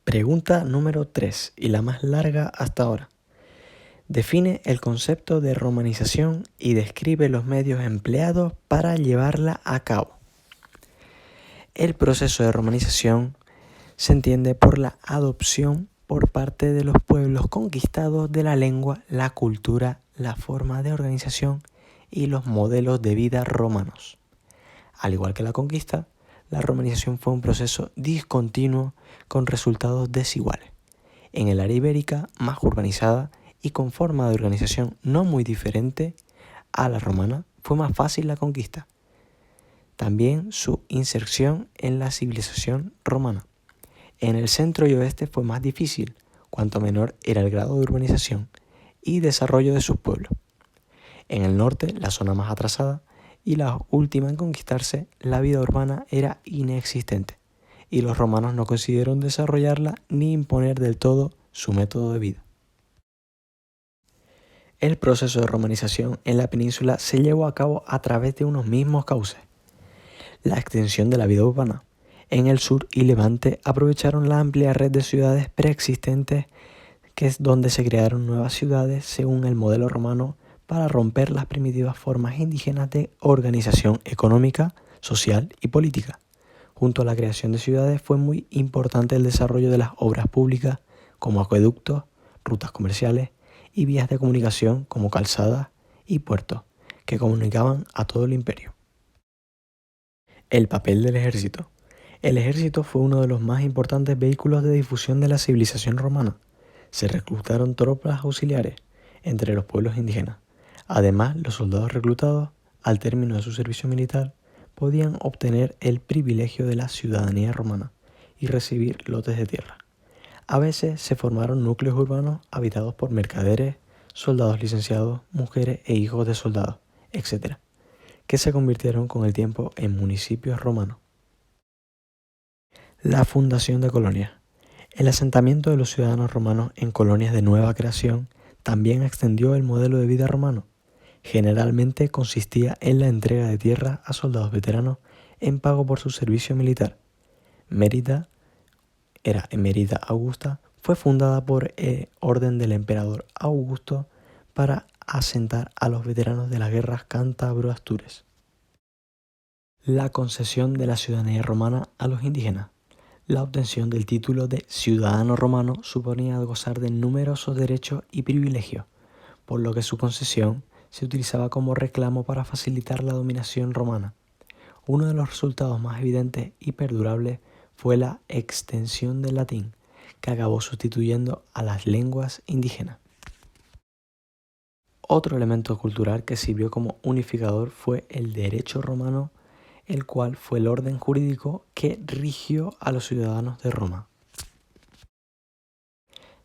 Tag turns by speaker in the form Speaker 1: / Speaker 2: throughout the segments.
Speaker 1: Pregunta número 3 y la más larga hasta ahora. Define el concepto de romanización y describe los medios empleados para llevarla a cabo. El proceso de romanización se entiende por la adopción por parte de los pueblos conquistados de la lengua, la cultura, la forma de organización y los modelos de vida romanos. Al igual que la conquista, la romanización fue un proceso discontinuo con resultados desiguales. En el área ibérica, más urbanizada y con forma de organización no muy diferente a la romana, fue más fácil la conquista. También su inserción en la civilización romana. En el centro y oeste fue más difícil, cuanto menor era el grado de urbanización y desarrollo de sus pueblos. En el norte, la zona más atrasada y la última en conquistarse, la vida urbana era inexistente y los romanos no consiguieron desarrollarla ni imponer del todo su método de vida. El proceso de romanización en la península se llevó a cabo a través de unos mismos cauces. La extensión de la vida urbana. En el sur y Levante aprovecharon la amplia red de ciudades preexistentes, que es donde se crearon nuevas ciudades según el modelo romano para romper las primitivas formas indígenas de organización económica, social y política. Junto a la creación de ciudades fue muy importante el desarrollo de las obras públicas como acueductos, rutas comerciales y vías de comunicación como calzadas y puertos, que comunicaban a todo el imperio. El papel del ejército. El ejército fue uno de los más importantes vehículos de difusión de la civilización romana. Se reclutaron tropas auxiliares entre los pueblos indígenas. Además, los soldados reclutados, al término de su servicio militar, podían obtener el privilegio de la ciudadanía romana y recibir lotes de tierra. A veces se formaron núcleos urbanos habitados por mercaderes, soldados licenciados, mujeres e hijos de soldados, etc., que se convirtieron con el tiempo en municipios romanos. La fundación de colonias. El asentamiento de los ciudadanos romanos en colonias de nueva creación también extendió el modelo de vida romano. Generalmente consistía en la entrega de tierra a soldados veteranos en pago por su servicio militar. Mérida Augusta, fue fundada por orden del emperador Augusto para asentar a los veteranos de las guerras cántabro-astures. La concesión de la ciudadanía romana a los indígenas. La obtención del título de ciudadano romano suponía gozar de numerosos derechos y privilegios, por lo que su concesión se utilizaba como reclamo para facilitar la dominación romana. Uno de los resultados más evidentes y perdurables fue la extensión del latín, que acabó sustituyendo a las lenguas indígenas. Otro elemento cultural que sirvió como unificador fue el derecho romano, el cual fue el orden jurídico que rigió a los ciudadanos de Roma.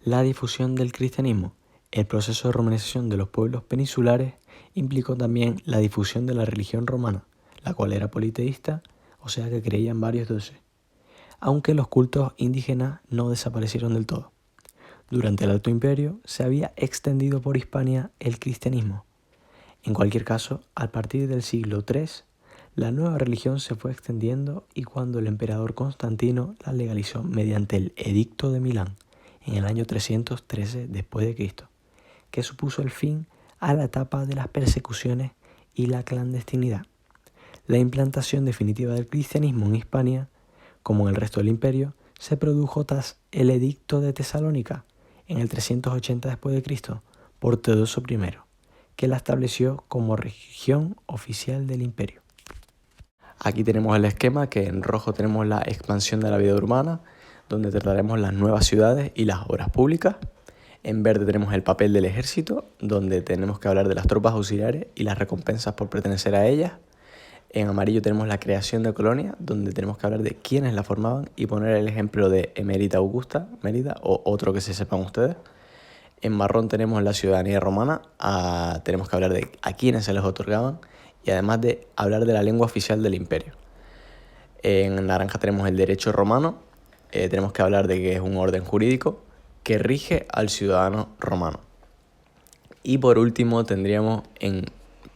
Speaker 1: La difusión del cristianismo. El proceso de romanización de los pueblos peninsulares implicó también la difusión de la religión romana, la cual era politeísta, o sea que creía en varios dioses, aunque los cultos indígenas no desaparecieron del todo. Durante el Alto Imperio se había extendido por Hispania el cristianismo. En cualquier caso, a partir del siglo III, la nueva religión se fue extendiendo y cuando el emperador Constantino la legalizó mediante el Edicto de Milán en el año 313 después de Cristo, que supuso el fin a la etapa de las persecuciones y la clandestinidad. La implantación definitiva del cristianismo en Hispania, como en el resto del imperio, se produjo tras el Edicto de Tesalónica en el 380 después de Cristo por Teodoso I, que la estableció como religión oficial del imperio. Aquí tenemos el esquema, que en rojo tenemos la expansión de la vida urbana, donde trataremos las nuevas ciudades y las obras públicas. En verde tenemos el papel del ejército, donde tenemos que hablar de las tropas auxiliares y las recompensas por pertenecer a ellas. En amarillo tenemos la creación de colonias, donde tenemos que hablar de quiénes la formaban y poner el ejemplo de Emerita Augusta, Mérida, o otro que se sepan ustedes. En marrón tenemos la ciudadanía romana, tenemos que hablar de a quiénes se les otorgaban y además de hablar de la lengua oficial del imperio. En naranja tenemos el derecho romano, tenemos que hablar de que es un orden jurídico que rige al ciudadano romano. Y por último tendríamos en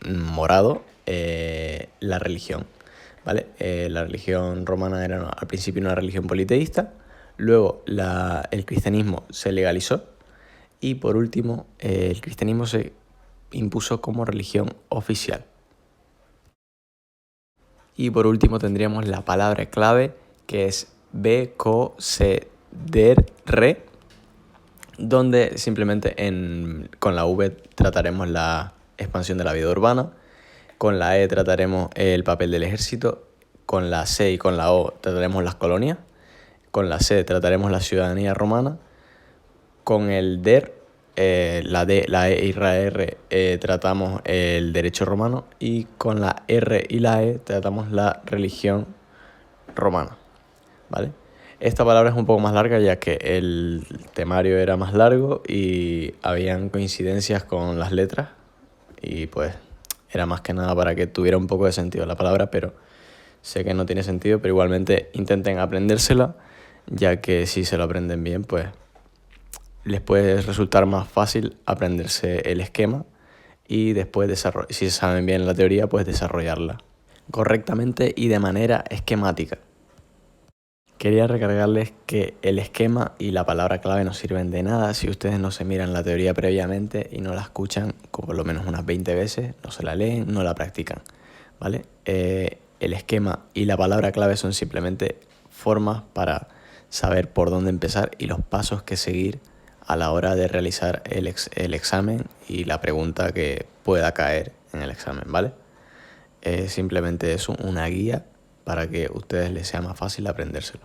Speaker 1: morado la religión, ¿vale? La religión romana era al principio una religión politeísta, Luego el cristianismo se legalizó y por último el cristianismo se impuso como religión oficial. Y por último tendríamos la palabra clave, que es BCDR, donde simplemente con la V trataremos la expansión de la vida urbana, con la E trataremos el papel del ejército, con la C y con la O trataremos las colonias, con la C trataremos la ciudadanía romana, con el DER, la D, la E y la R tratamos el derecho romano, y con la R y la E tratamos la religión romana, ¿vale? Esta palabra es un poco más larga ya que el temario era más largo y habían coincidencias con las letras y pues era más que nada para que tuviera un poco de sentido la palabra, pero sé que no tiene sentido, pero igualmente intenten aprendérsela, ya que si se lo aprenden bien, pues les puede resultar más fácil aprenderse el esquema y después, si saben bien la teoría, pues desarrollarla correctamente y de manera esquemática. Quería recargarles que el esquema y la palabra clave no sirven de nada si ustedes no se miran la teoría previamente y no la escuchan por lo menos unas 20 veces, no se la leen, no la practican, ¿vale? El esquema y la palabra clave son simplemente formas para saber por dónde empezar y los pasos que seguir a la hora de realizar el examen y la pregunta que pueda caer en el examen, ¿vale? Simplemente es una guía para que a ustedes les sea más fácil aprendérselo.